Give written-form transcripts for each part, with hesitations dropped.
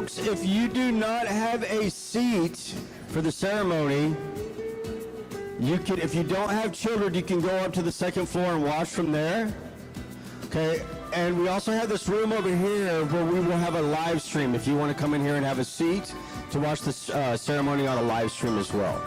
folks, if you do not have a seat for the ceremony, you can, if you don't have children, you can go up to the second floor and watch from there. Okay, and we also have this room over here where we will have a live stream if you want to come in here and have a seat to watch the ceremony on a live stream as well.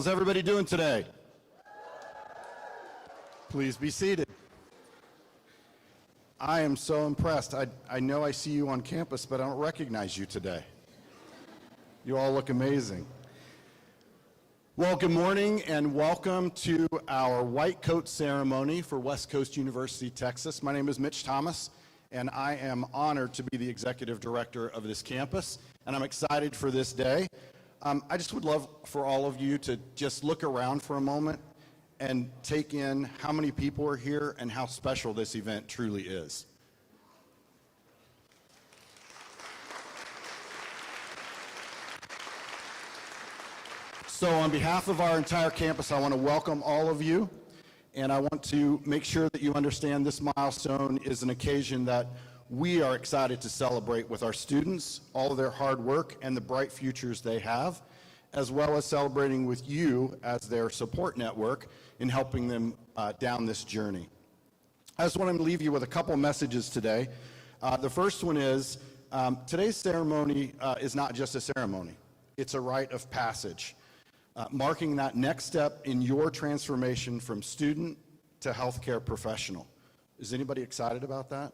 How's everybody doing today? Please be seated. I am so impressed. I know I see you on campus, but I don't recognize you today. You all look amazing. Well, good morning and welcome to our white coat ceremony for West Coast University, Texas. My name is Mitch Thomas, and I am honored to be the executive director of this campus, and I'm excited for this day. I just would love for all of you to just look around for a moment and take in how many people are here and how special this event truly is. So on behalf of our entire campus, I want to welcome all of you, and I want to make sure that you understand this milestone is an occasion that we are excited to celebrate with our students, all of their hard work and the bright futures they have, as well as celebrating with you as their support network in helping them down this journey. I just want to leave you with a couple messages today. The first one is today's ceremony is not just a ceremony. It's a rite of passage, marking that next step in your transformation from student to healthcare professional. Is anybody excited about that?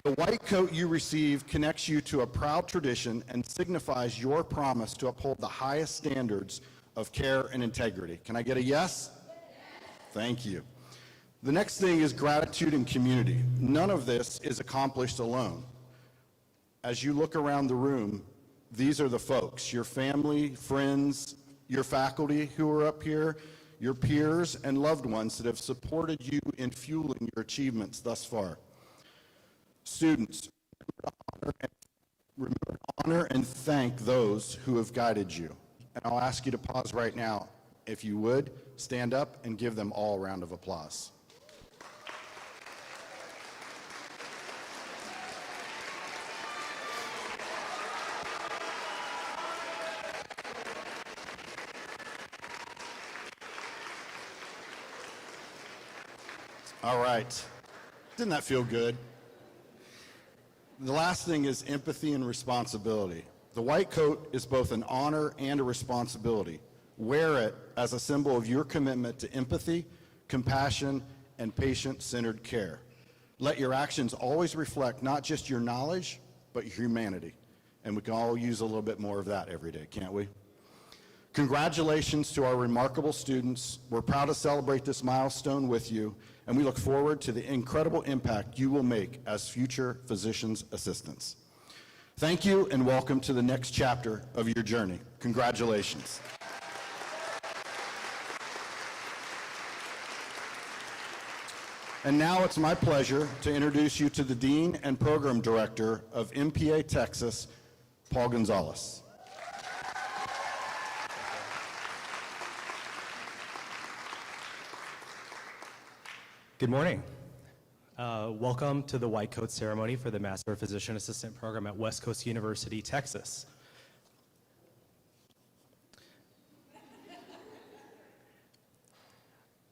The white coat you receive connects you to a proud tradition and signifies your promise to uphold the highest standards of care and integrity. Can I get a yes? Thank you. The next thing is gratitude and community. None of this is accomplished alone. As you look around the room, these are the folks, your family, friends, your faculty who are up here, your peers and loved ones that have supported you in fueling your achievements thus far. Students, remember to honor and thank those who have guided you. And I'll ask you to pause right now. If you would, stand up and give them all a round of applause. All right. Didn't that feel good? The last thing is empathy and responsibility. The white coat is both an honor and a responsibility. Wear it as a symbol of your commitment to empathy, compassion, and patient-centered care. Let your actions always reflect not just your knowledge, but your humanity. And we can all use a little bit more of that every day, can't we? Congratulations to our remarkable students. We're proud to celebrate this milestone with you, and we look forward to the incredible impact you will make as future physician's assistants. Thank you, and welcome to the next chapter of your journey. Congratulations. And now it's my pleasure to introduce you to the Dean and Program Director of MPA Texas, Paul Gonzalez. Good morning. Welcome to the white coat ceremony for the Master Physician Assistant Program at West Coast University, Texas.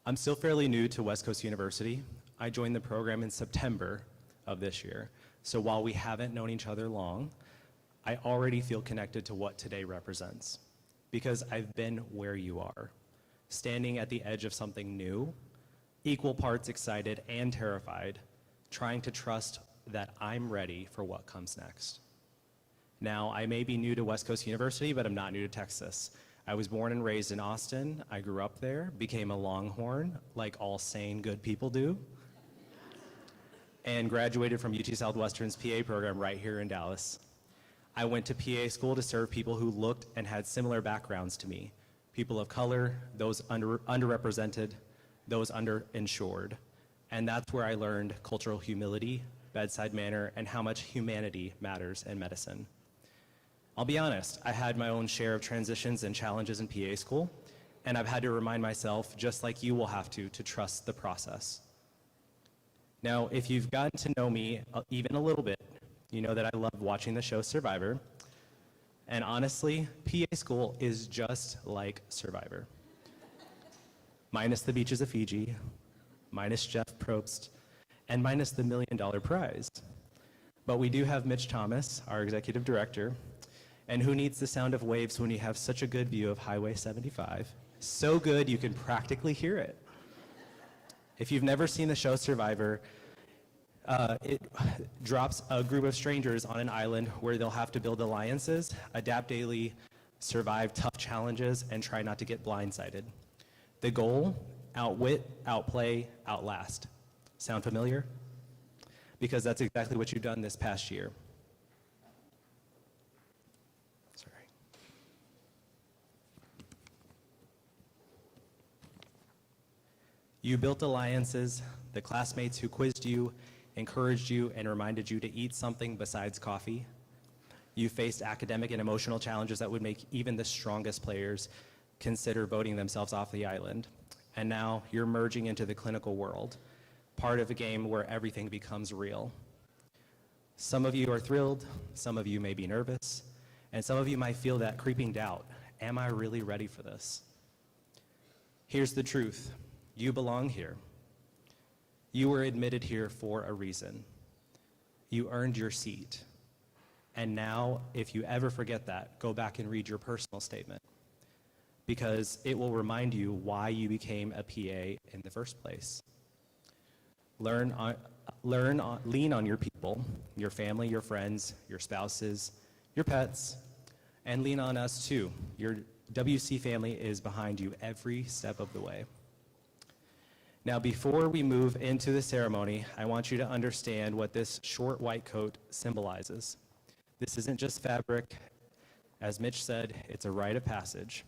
I'm still fairly new to West Coast University. I joined the program in September of this year. So while we haven't known each other long, I already feel connected to what today represents because I've been where you are, standing at the edge of something new, equal parts excited and terrified, trying to trust that I'm ready for what comes next. Now, I may be new to West Coast University, but I'm not new to Texas. I was born and raised in Austin. I grew up there, became a Longhorn, like all sane, good people do, and graduated from UT Southwestern's PA program right here in Dallas. I went to PA school to serve people who looked and had similar backgrounds to me, people of color, those underrepresented, those underinsured. And that's where I learned cultural humility, bedside manner, and how much humanity matters in medicine. I'll be honest, I had my own share of transitions and challenges in PA school, and I've had to remind myself, just like you will have to trust the process. Now, if you've gotten to know me even a little bit, you know that I love watching the show Survivor. And honestly, PA school is just like Survivor. Minus the beaches of Fiji, minus Jeff Probst, and minus the $1 million prize. But we do have Mitch Thomas, our executive director, And who needs the sound of waves when you have such a good view of Highway 75? So good you can practically hear it. If you've never seen the show Survivor, it drops a group of strangers on an island where they'll have to build alliances, adapt daily, survive tough challenges, and try not to get blindsided. The goal: outwit, outplay, outlast. Sound familiar? Because that's exactly what you've done this past year. Sorry. You built alliances, the classmates who quizzed you, encouraged you, and reminded you to eat something besides coffee. You faced academic and emotional challenges that would make even the strongest players consider voting themselves off the island. And now you're merging into the clinical world, part of a game where everything becomes real. Some of you are thrilled, some of you may be nervous, and some of you might feel that creeping doubt. Am I really ready for this? Here's the truth. You belong here. You were admitted here for a reason. You earned your seat. And now, if you ever forget that, go back and read your personal statement, because it will remind you why you became a PA in the first place. Lean on your people, your family, your friends, your spouses, your pets, and lean on us too. Your WC family is behind you every step of the way. Now, before we move into the ceremony, I want you to understand what this short white coat symbolizes. This isn't just fabric. As Mitch said, it's a rite of passage.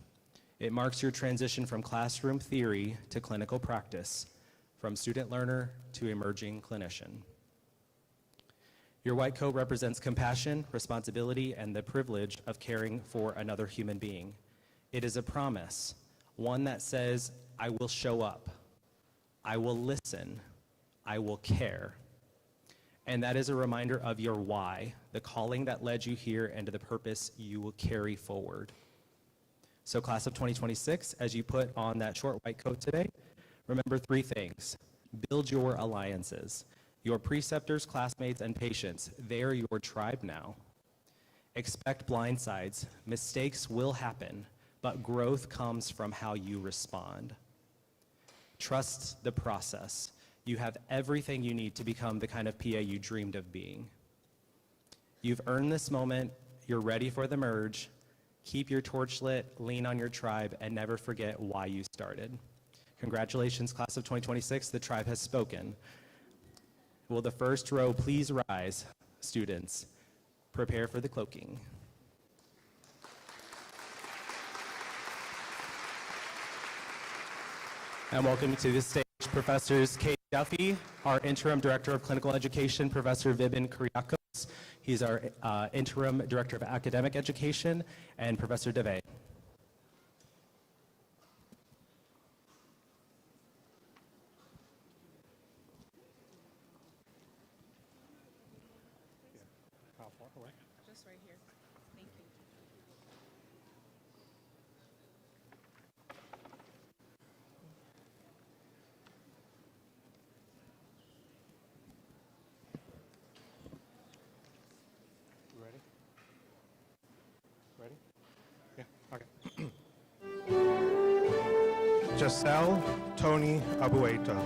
It marks your transition from classroom theory to clinical practice, from student learner to emerging clinician. Your white coat represents compassion, responsibility, and the privilege of caring for another human being. It is a promise, one that says, I will show up, I will listen, I will care. And that is a reminder of your why, the calling that led you here, and to the purpose you will carry forward. So class of 2026, as you put on that short white coat today, remember 3 things. Build your alliances. Your preceptors, classmates, and patients, they are your tribe now. Expect blindsides. Mistakes will happen, but growth comes from how you respond. Trust the process. You have everything you need to become the kind of PA you dreamed of being. You've earned this moment. You're ready for the merge. Keep your torch lit, lean on your tribe, and never forget why you started. Congratulations, class of 2026. The tribe has spoken. Will the first row please rise, students? Prepare for the cloaking. And welcome to the stage Professors Kate Duffy, our Interim Director of Clinical Education, Professor Vibin Kyriakos. He's our Interim Director of Academic Education, and Professor DeVay. Just right here. Thank you. Ready? Yeah, okay. Giselle Tony Abueta.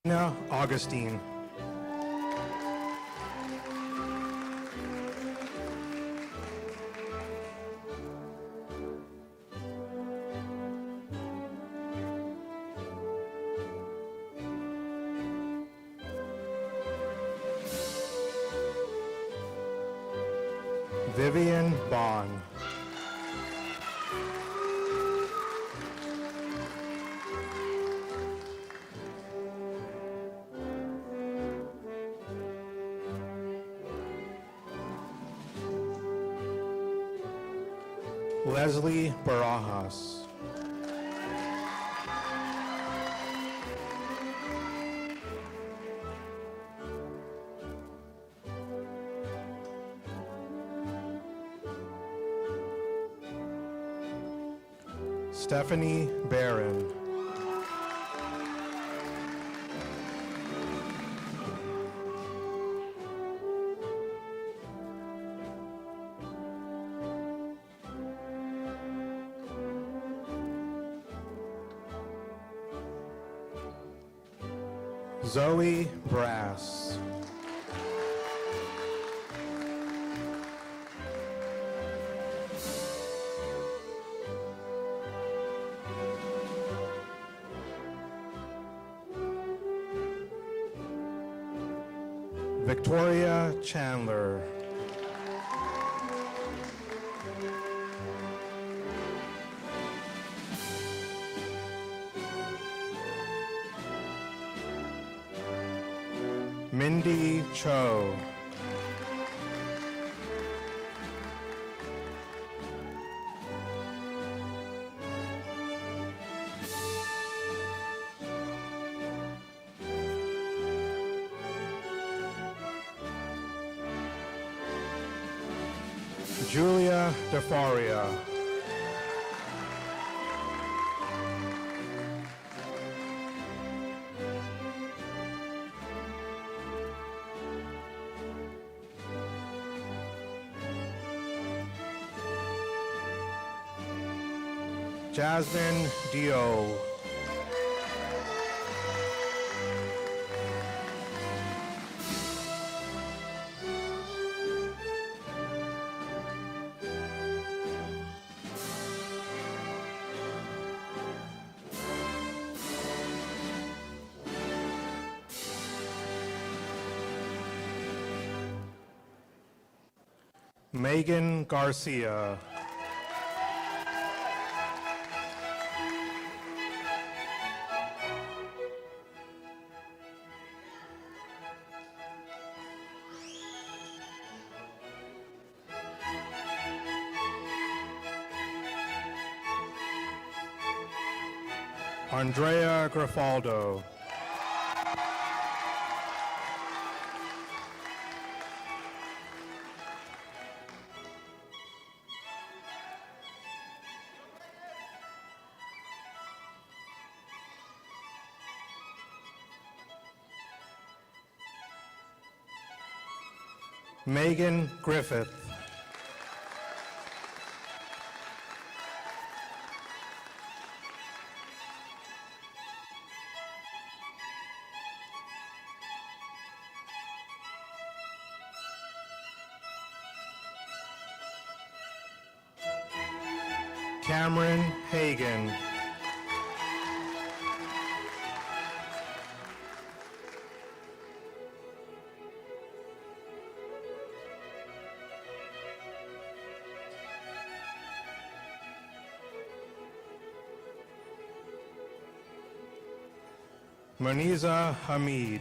Elena Augustine. Vivian Bond. Leslie Barajas. Stephanie Barron. Zoe Brass. Victoria Chandler. Mindy Cho. Julia DeFaria. Jasmine Dio. Megan Garcia. Andrea Grafaldo. Megan Griffith. Cameron Hagan. Maniza Hamid.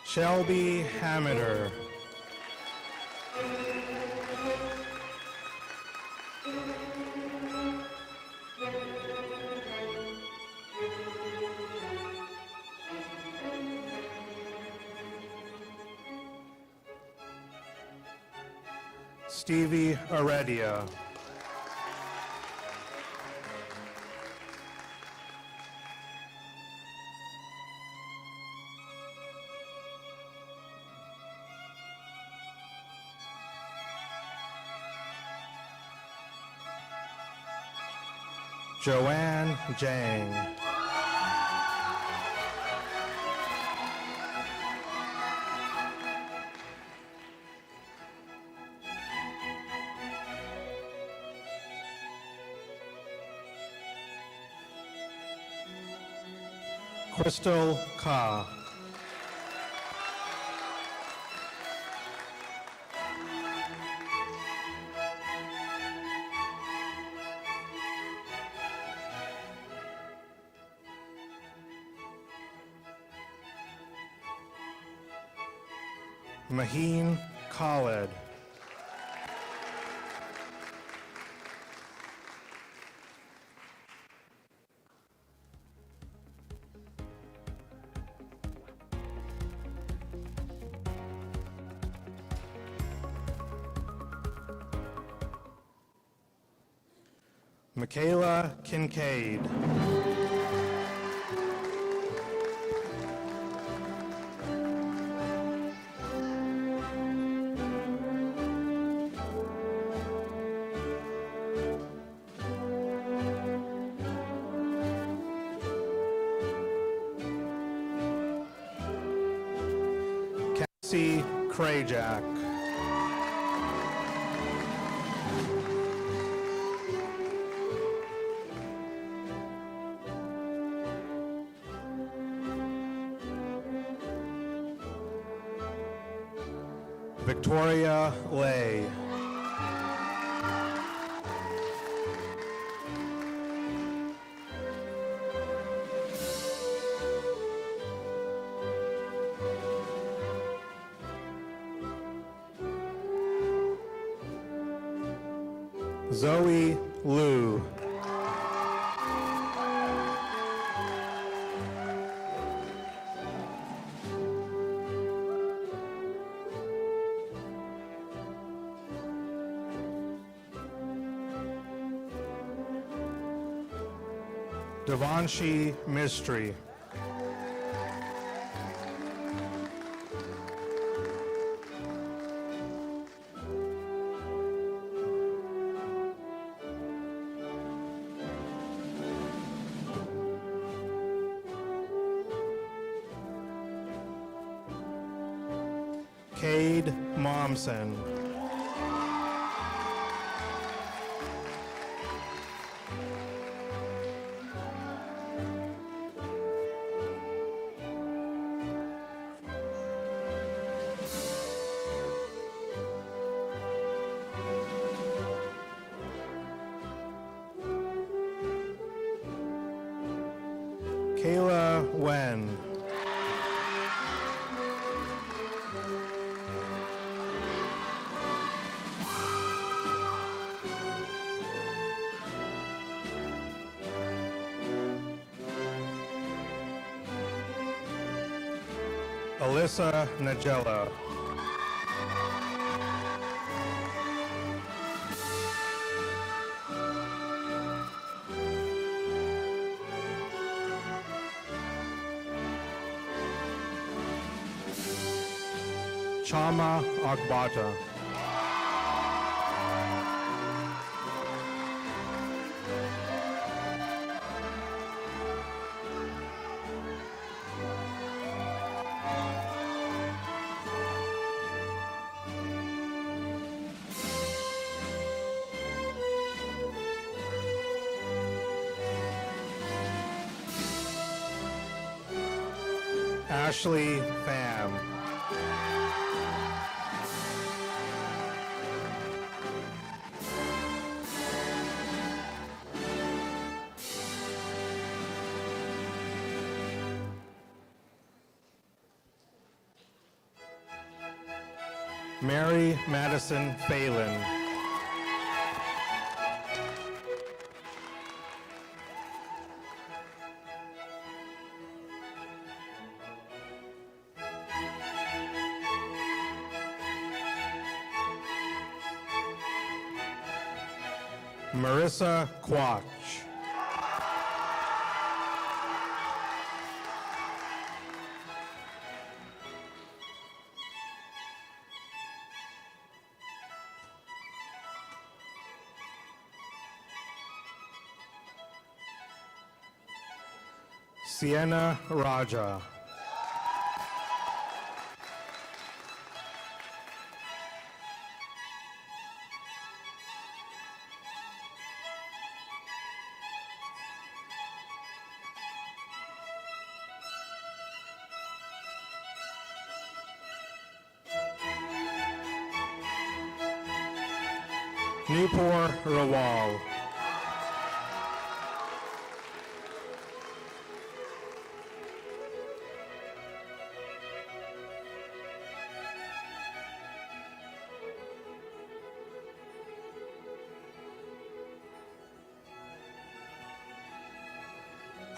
Shelby Hamiter. Stevie Heredia. Joanne Jang. Crystal Ka. Maheen Khalid. Michaela Kincaid. Cassie Krajak. Victoria Lay. Zoe Liu. Devanshi Mistry. Cade Momsen. Kayla Wen. Alyssa Nagella. Chama Agbata. Ashley Pham. Mary Madison Phelan. Marissa Quach. Sienna Raja. Nupur Rawal.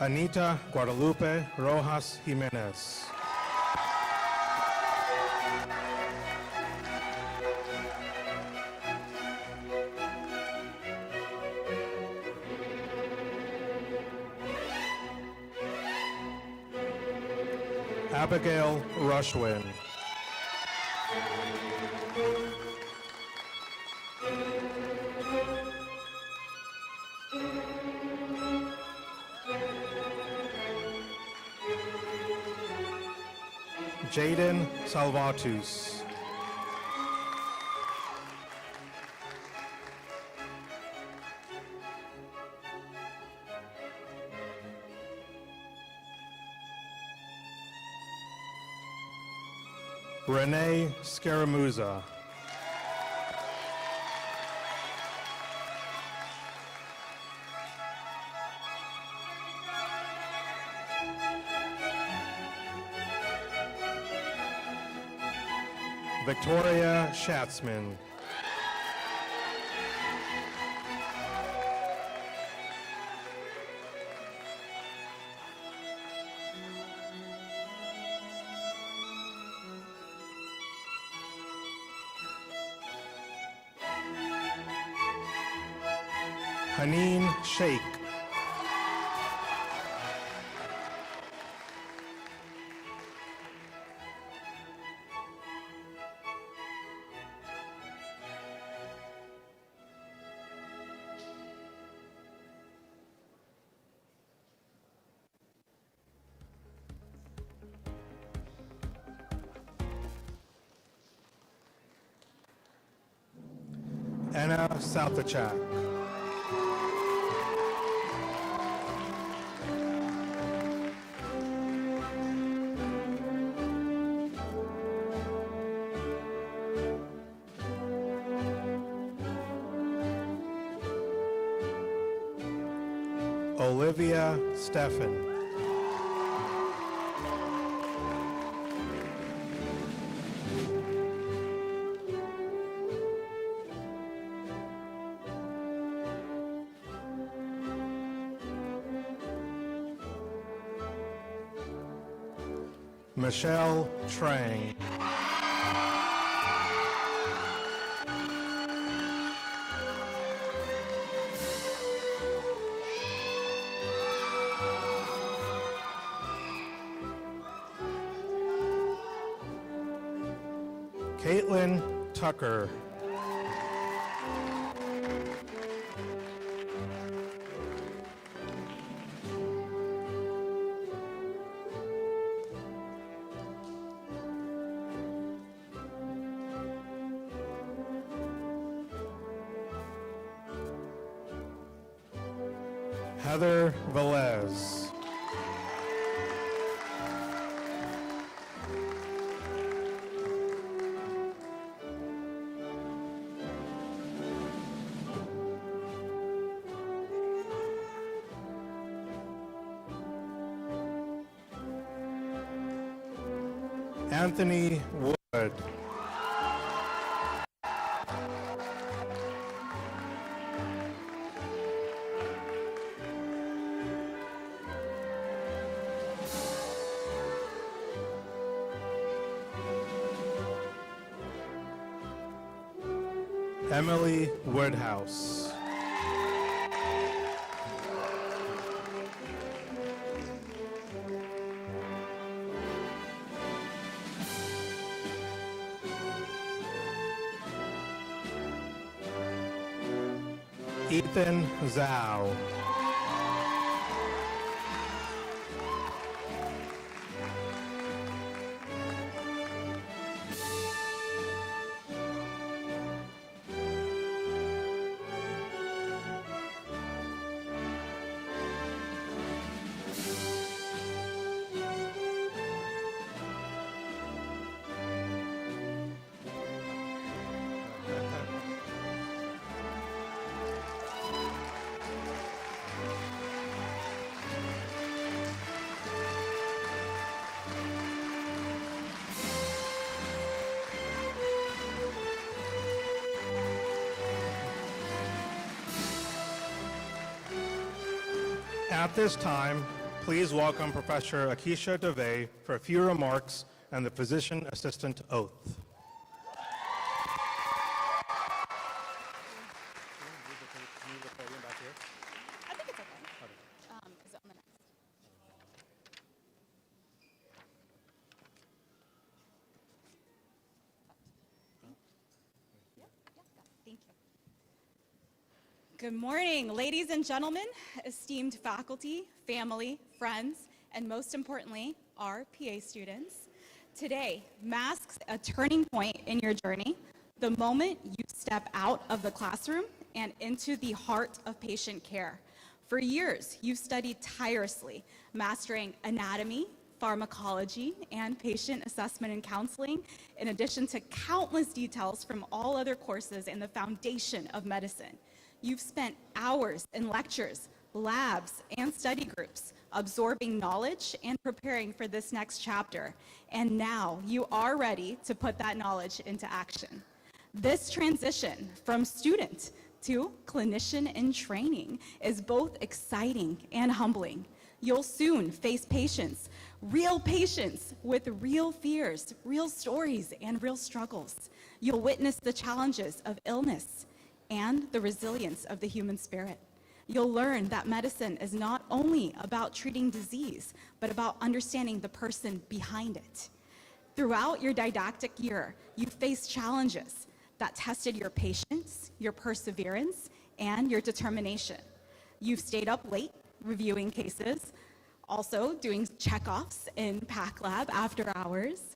Anita Guadalupe Rojas Jimenez. Abigail Rushwin. Jaden Salvatus. Renee Scaramuza. Victoria Schatzman. Haneen Sheikh. Anna Southachak. Olivia Steffen. Michelle Trang. Caitlin Tucker. Heather Velez. Anthony Wood. Emily Woodhouse. Ethan Zhao. At this time, Please welcome Professor Akisha DeVay for a few remarks and the physician assistant oath. I think it's okay. Is it on the next? Thank you. Good morning, ladies and gentlemen, esteemed faculty, family, friends, and most importantly, our PA students. Today masks a turning point in your journey, the moment you step out of the classroom and into the heart of patient care. For years, you've studied tirelessly, mastering anatomy, pharmacology, and patient assessment and counseling, in addition to countless details from all other courses in the foundation of medicine. You've spent hours in lectures, labs, and study groups, absorbing knowledge and preparing for this next chapter. And now you are ready to put that knowledge into action. This transition from student to clinician in training is both exciting and humbling. You'll soon face patients with real fears, real stories, and real struggles. You'll witness the challenges of illness and the resilience of the human spirit. You'll learn that medicine is not only about treating disease, but about understanding the person behind it. Throughout your didactic year, you faced challenges that tested your patience, your perseverance, and your determination. You've stayed up late reviewing cases, also doing checkoffs in PAC Lab after hours,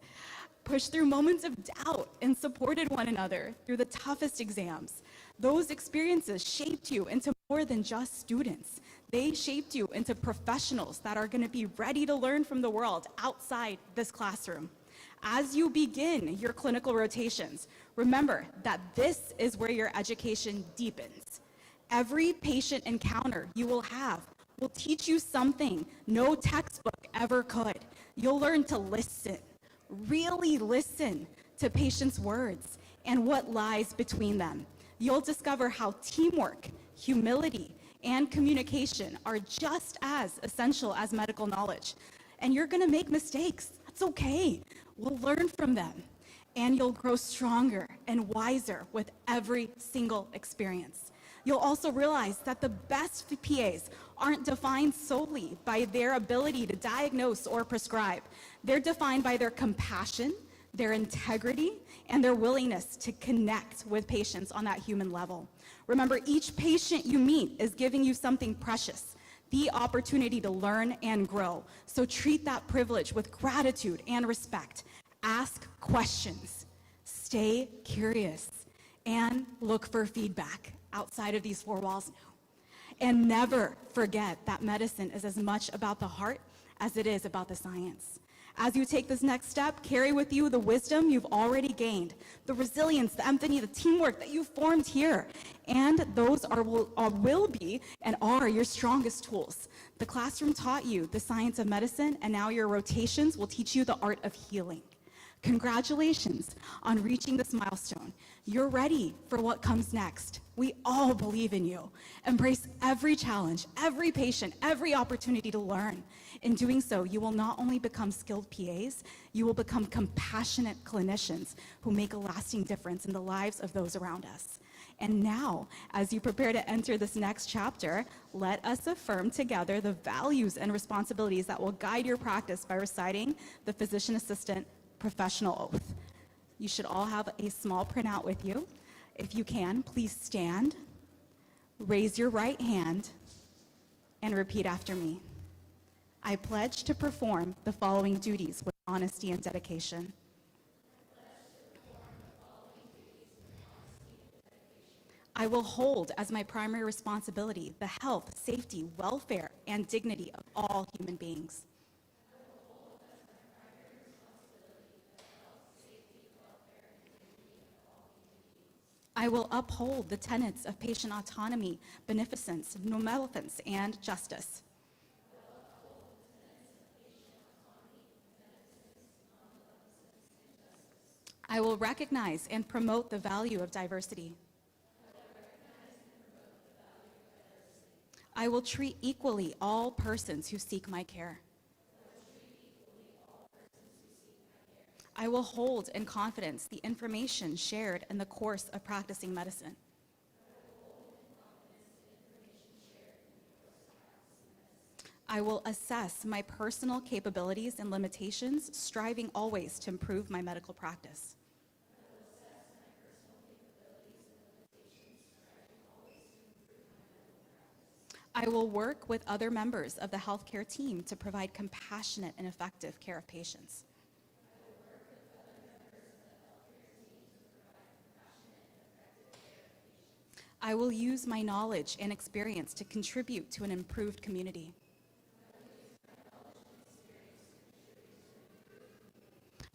pushed through moments of doubt and supported one another through the toughest exams. Those experiences shaped you into more than just students. They shaped you into professionals that are going to be ready to learn from the world outside this classroom. As you begin your clinical rotations, remember that this is where your education deepens. Every patient encounter you will have will teach you something no textbook ever could. You'll learn to listen, really listen to patients' words and what lies between them. You'll discover how teamwork, humility, and communication are just as essential as medical knowledge. And you're gonna make mistakes. That's okay. We'll learn from them. And you'll grow stronger and wiser with every single experience. You'll also realize that the best PAs aren't defined solely by their ability to diagnose or prescribe. They're defined by their compassion, their integrity, and their willingness to connect with patients on that human level. Remember, each patient you meet is giving you something precious, the opportunity to learn and grow. So treat that privilege with gratitude and respect. Ask questions, stay curious, and look for feedback outside of these four walls. And never forget that medicine is as much about the heart as it is about the science. As you take this next step, carry with you the wisdom you've already gained, the resilience, the empathy, the teamwork that you've formed here. And those will be and are your strongest tools. The classroom taught you the science of medicine, and now your rotations will teach you the art of healing. Congratulations on reaching this milestone. You're ready for what comes next. We all believe in you. Embrace every challenge, every patient, every opportunity to learn. In doing so, you will not only become skilled PAs, you will become compassionate clinicians who make a lasting difference in the lives of those around us. And now, as you prepare to enter this next chapter, let us affirm together the values and responsibilities that will guide your practice by reciting the physician assistant professional oath. You should all have a small printout with you. If you can, please stand, raise your right hand, and repeat after me. I pledge to perform the following duties with honesty and dedication. I will hold as my primary responsibility the health, safety, welfare, and dignity of all human beings. I will uphold the tenets of patient autonomy, beneficence, non-maleficence, and justice. I will recognize and promote the value of diversity. I will treat equally all persons who seek my care. I will hold in confidence the information shared in the course of practicing medicine. I will assess my personal capabilities and limitations, striving always to improve my medical practice. I will work with other members of the healthcare team to provide compassionate and effective care of patients. I will use my knowledge and experience to contribute to an improved community.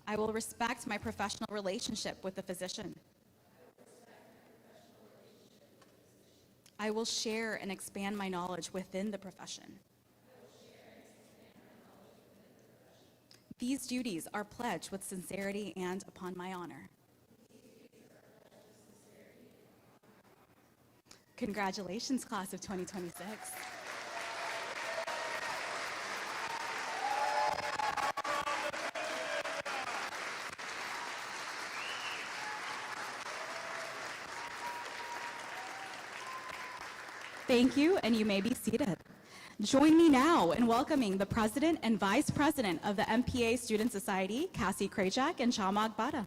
I will respect my professional relationship with the physician. I will share and expand my knowledge within the profession. These duties are pledged with sincerity and upon my honor. Congratulations, class of 2026. Thank you, and you may be seated. Join me now in welcoming the President and Vice President of the MPA Student Society, Cassie Krajak and Chama Agbada.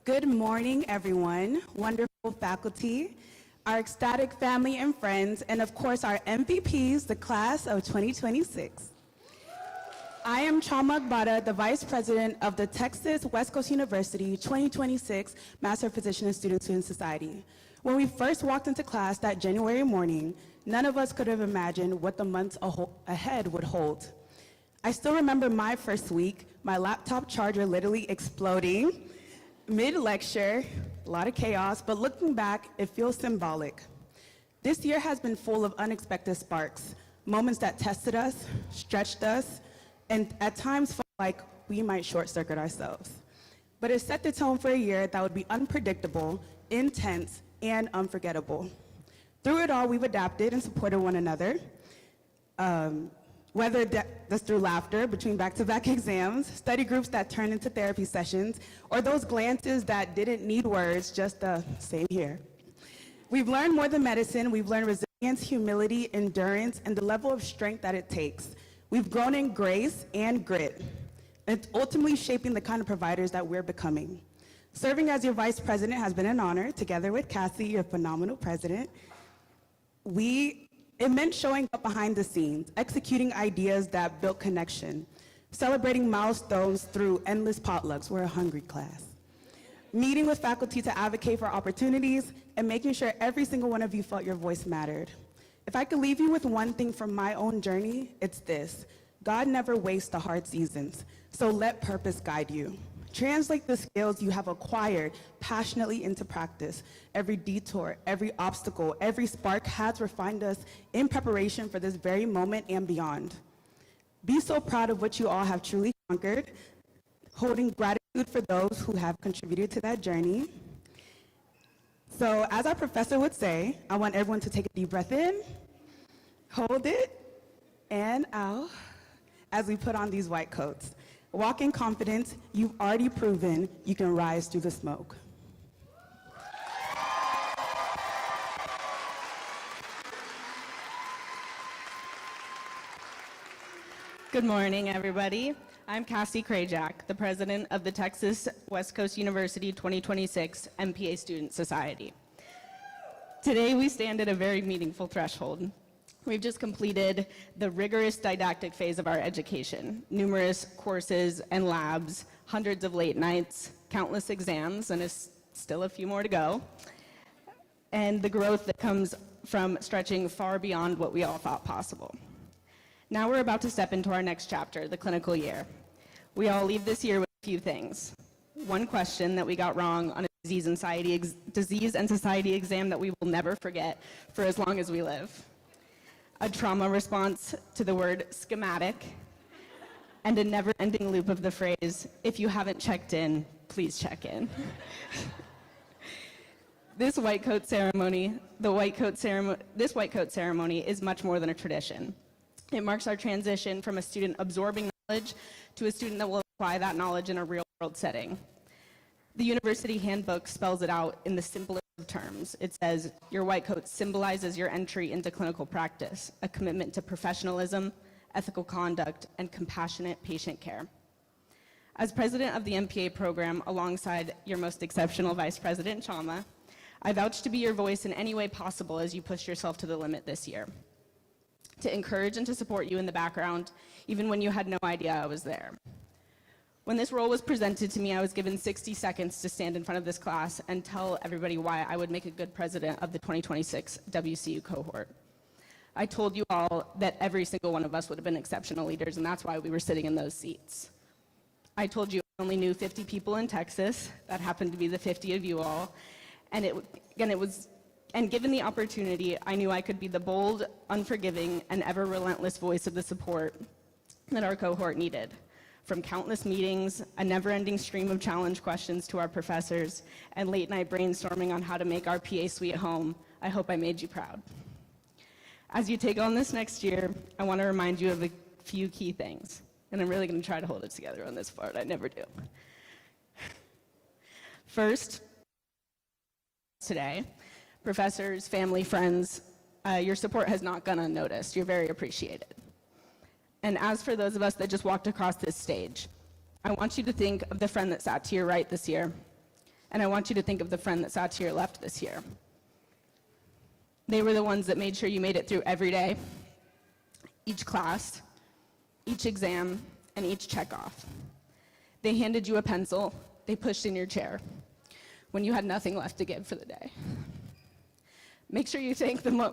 Good morning, everyone, wonderful faculty, our ecstatic family and friends, and of course our MVPs, the class of 2026. I am Chama Agbada, the Vice President of the Texas West Coast University 2026 Master Physician and Student Society. When we first walked into class that January morning, none of us could have imagined what the months ahead would hold. I still remember my first week, my laptop charger literally exploding, mid-lecture, a lot of chaos, but looking back, it feels symbolic. This year has been full of unexpected sparks, moments that tested us, stretched us, and at times felt like we might short-circuit ourselves. But it set the tone for a year that would be unpredictable, intense, and unforgettable. Through it all, we've adapted and supported one another, whether that's through laughter between back-to-back exams, study groups that turned into therapy sessions, or those glances that didn't need words, just same here. We've learned more than medicine. We've learned resilience, humility, endurance, and the level of strength that it takes. We've grown in grace and grit. It's ultimately shaping the kind of providers that we're becoming. Serving as your vice president has been an honor, together with Cassie, your phenomenal president. It meant showing up behind the scenes, executing ideas that built connection, celebrating milestones through endless potlucks. We're a hungry class. Meeting with faculty to advocate for opportunities, and making sure every single one of you felt your voice mattered. If I could leave you with one thing from my own journey, it's this: God never wastes the hard seasons, so let purpose guide you. Translate the skills you have acquired passionately into practice. Every detour, every obstacle, every spark has refined us in preparation for this very moment and beyond. Be so proud of what you all have truly conquered, holding gratitude for those who have contributed to that journey. So as our professor would say, I want everyone to take a deep breath in, hold it, and out as we put on these white coats. Walk in confidence. You've already proven you can rise through the smoke. Good morning, everybody. I'm Cassie Krajak, the president of the Texas West Coast University 2026 MPA Student Society. Today, we stand at a very meaningful threshold. We've just completed the rigorous didactic phase of our education, numerous courses and labs, hundreds of late nights, countless exams, and still a few more to go, and the growth that comes from stretching far beyond what we all thought possible. Now we're about to step into our next chapter, the clinical year. We all leave this year with a few things. One question that we got wrong on a disease and society exam that we will never forget for as long as we live. A trauma response to the word schematic, and a never-ending loop of the phrase, if you haven't checked in, please check in. This white coat ceremony is much more than a tradition. It marks our transition from a student absorbing knowledge to a student that will apply that knowledge in a real-world setting. The university handbook spells it out in the simplest of terms. It says, your white coat symbolizes your entry into clinical practice, a commitment to professionalism, ethical conduct, and compassionate patient care. As president of the MPA program, alongside your most exceptional Vice President Chama, I vouch to be your voice in any way possible as you push yourself to the limit this year, to encourage and to support you in the background, even when you had no idea I was there. When this role was presented to me, I was given 60 seconds to stand in front of this class and tell everybody why I would make a good president of the 2026 WCU cohort. I told you all that every single one of us would have been exceptional leaders, and that's why we were sitting in those seats. I told you I only knew 50 people in Texas. That happened to be the 50 of you all. And given the opportunity, I knew I could be the bold, unforgiving, and ever relentless voice of the support that our cohort needed. From countless meetings, a never-ending stream of challenge questions to our professors, and late-night brainstorming on how to make our PA suite home, I hope I made you proud. As you take on this next year, I want to remind you of a few key things, and I'm really going to try to hold it together on this part. I never do. First, today, professors, family, friends, your support has not gone unnoticed. You're very appreciated. And as for those of us that just walked across this stage, I want you to think of the friend that sat to your right this year, and I want you to think of the friend that sat to your left this year. They were the ones that made sure you made it through every day, each class, each exam, and each checkoff. They handed you a pencil, they pushed in your chair when you had nothing left to give for the day. Make sure you thank them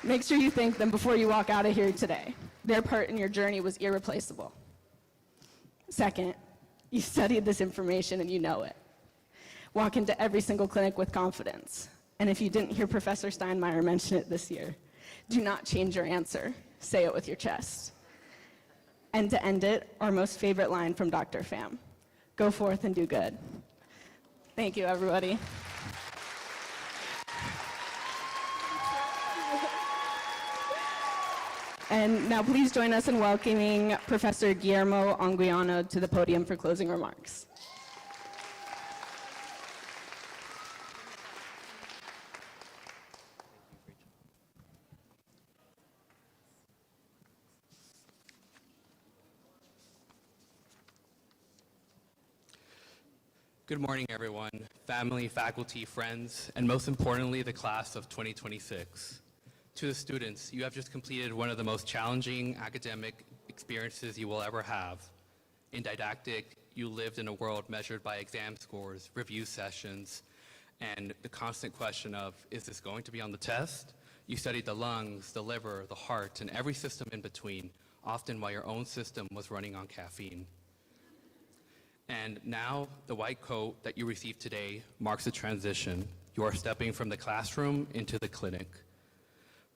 Make sure you thank them before you walk out of here today. Their part in your journey was irreplaceable. Second, you studied this information and you know it. Walk into every single clinic with confidence. And if you didn't hear Professor Steinmeier mention it this year, do not change your answer. Say it with your chest. And to end it, our most favorite line from Dr. Pham, go forth and do good. Thank you, everybody. And now please join us in welcoming Professor Guillermo Anguiano to the podium for closing remarks. Good morning, everyone, family, faculty, friends, and most importantly, the class of 2026. To the students, you have just completed one of the most challenging academic experiences you will ever have. In didactic, you lived in a world measured by exam scores, review sessions, and the constant question of, is this going to be on the test? You studied the lungs, the liver, the heart, and every system in between, often while your own system was running on caffeine. And now, the white coat that you received today marks a transition. You are stepping from the classroom into the clinic,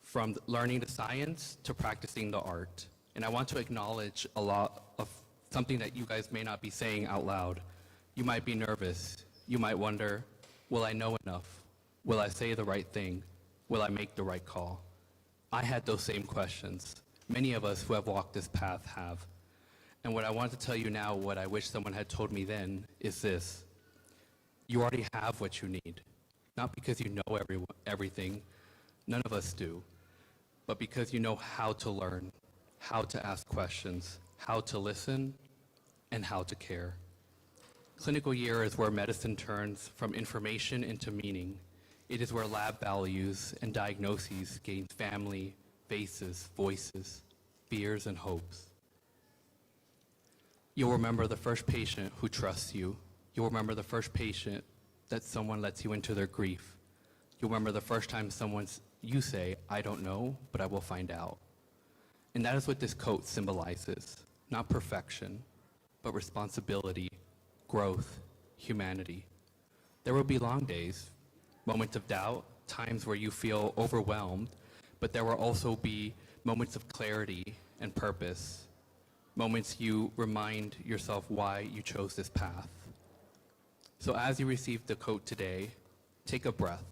from learning the science to practicing the art. And I want to acknowledge a lot of something that you guys may not be saying out loud. You might be nervous. You might wonder, will I know enough? Will I say the right thing? Will I make the right call? I had those same questions. Many of us who have walked this path have. And what I want to tell you now, what I wish someone had told me then, is this. You already have what you need. Not because you know everything, none of us do, but because you know how to learn, how to ask questions, how to listen, and how to care. Clinical year is where medicine turns from information into meaning. It is where lab values and diagnoses gain family, faces, voices, fears, and hopes. You'll remember the first patient who trusts you. You'll remember the first patient that someone lets you into their grief. You'll remember the first time you say, I don't know, but I will find out. And that is what this coat symbolizes. not perfection, but responsibility, growth, humanity. There will be long days, moments of doubt, times where you feel overwhelmed, but there will also be moments of clarity and purpose, moments you remind yourself why you chose this path. So as you receive the coat today, take a breath.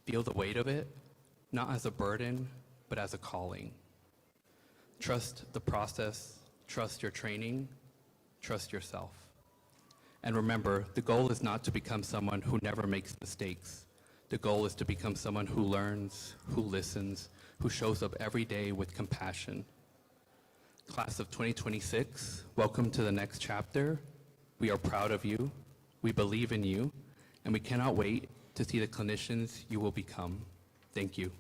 Feel the weight of it, not as a burden, but as a calling. Trust the process, trust your training, trust yourself. And remember, the goal is not to become someone who never makes mistakes. The goal is to become someone who learns, who listens, who shows up every day with compassion. Class of 2026, welcome to the next chapter. We are proud of you, we believe in you, and we cannot wait to see the clinicians you will become. Thank you.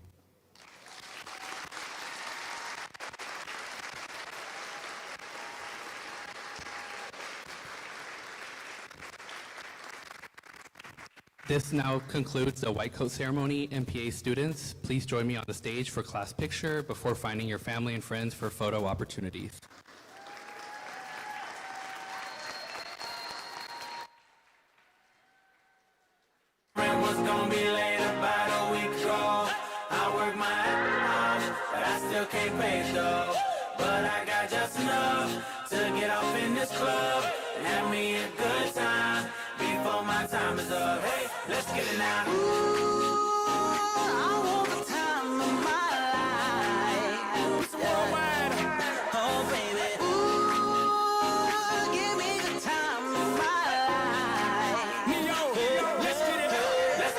This now concludes the white coat ceremony. MPA students, please join me on the stage for class picture before finding your family and friends for photo opportunities. Was gonna be late about a week ago. I work my ass off, but I still can't pay though. But I got just enough to get off in this club and have me a good time before my time is up. Hey, let's get it now. I want the time of my life. It's worldwide. Oh baby. Give me the time of my life. Let's get it.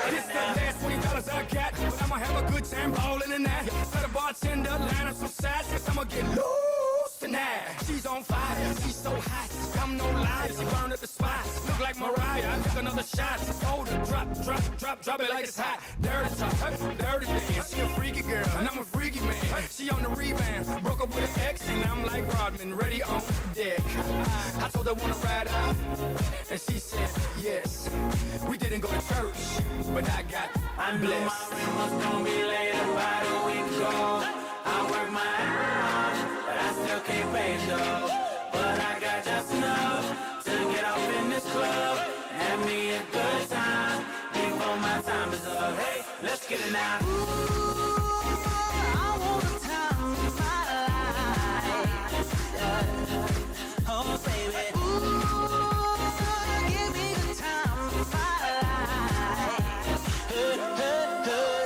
This is the last $20 I got, but I'ma have a good time ballin' in that. Set a bartender, line up some sides, cause I'ma get loose tonight. She's on fire, she's so hot, I'm no lie, she burned at the spot. Look like Mariah, I took another shot. Hold her, drop it like it's hot. Dirty talk, dirty dance. She a freaky girl, and I'm a freaky man. She on the rebound, broke up with an ex, and I'm like Rodman, ready on deck. I told her wanna ride out, and she said yes. We didn't go to church, but I knew blessed. my rent was gonna be late about a week ago. I work my ass off, but I still can't pay though. But I got just enough to get off in this club and have me a good time before my time is up. Hey, let's get it now. I want the time of my life. Oh baby. Give me the time of my life.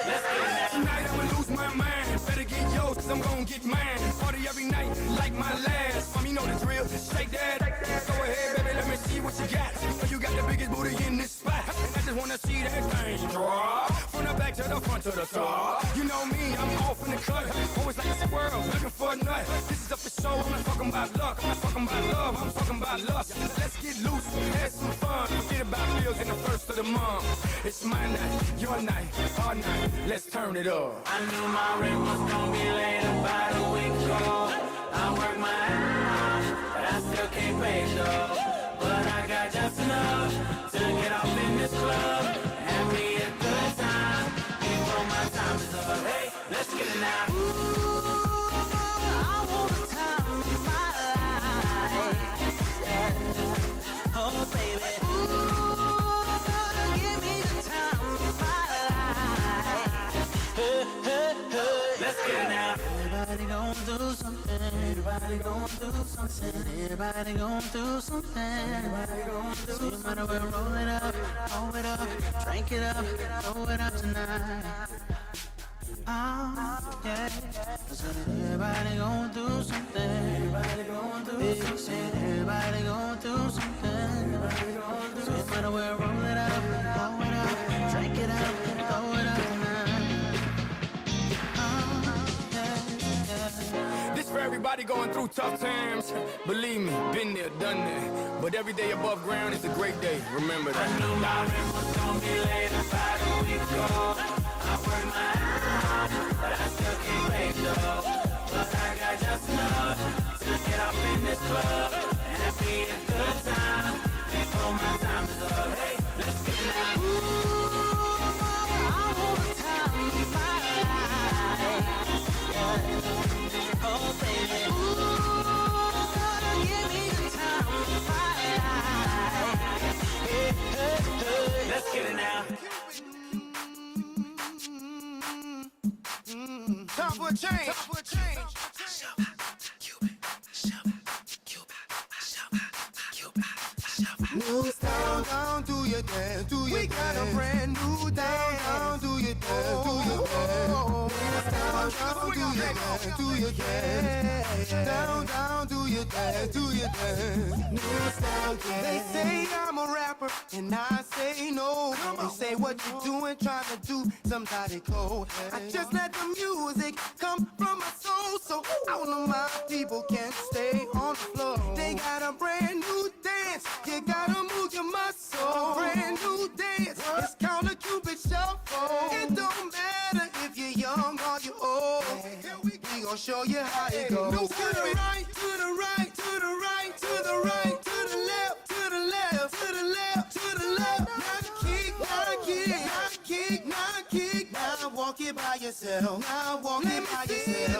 Let's get it now. Tonight I'ma lose my mind. Better get yours, cause I'm gonna get mine. Party every night, like my last. Mommy, you know the drill. Shake that. Go ahead, baby, let me see what you got. You know you got the biggest booty in this spot. And I just wanna see that thing drop. From the back to the front to the top. You know me, I'm off in the cut. Always like a squirrel, looking for a nut. This is up for show, I'm not talking about luck. I'm not talking about love, I'm talking about lust. Let's get loose, have some fun. Forget about bills in the first of the month. It's my night, your night, our night. Let's turn it up. I knew my rent was gonna be late about a week ago. I work my ass off, but I still can't pay though. But I got just enough to get off in this club and have me a good time before my time is up. Hey, let's get it now. I want the time of my life. Oh baby. Give me the time of my life. Let's get it now. Everybody gon' do something. Everybody gon' do something. Everybody gon' do something. Everybody gon' do something. So you might as well roll it up, drink it up, throw it up tonight. Yeah. Everybody gon' do something. Everybody gon' do something. Everybody gon' do something. Everybody gon' do something. So you might as well roll it up, drink it up, throw it up tonight. This for everybody going through tough times. Believe me, been there, done that. But every day above ground is a great day. Remember that. I knew my rent was gonna be late about a week ago. I work my ass off, but I still can't pay though. But I got just enough to get off in this club and have me a good time before my time is up. Hey, let's get it now. I want the time of my life. Oh baby. a change. New down, down, do your dance, do your dance. We got a brand new down, down, do your dance, do your dance. Down, down, do your dance, do your dance. Down, down, do your dance, do your dance. New style, yeah. They say I'm a rapper, and I say no. They say what you doing, trying to do somebody cold. I just let the music come from my soul, so all of my people can stay on the floor. They got a brand new dance, you gotta move your muscle. Brand new dance, it's called a Cupid Shuffle. It don't matter if you're young or you're old. We gon' show you how it goes. To the right, to the right, to the right, to the right, to the left, to the left, to the left, to the left. Now kick, now kick, now kick, now kick. Now walk it by yourself. Now walk it by yourself.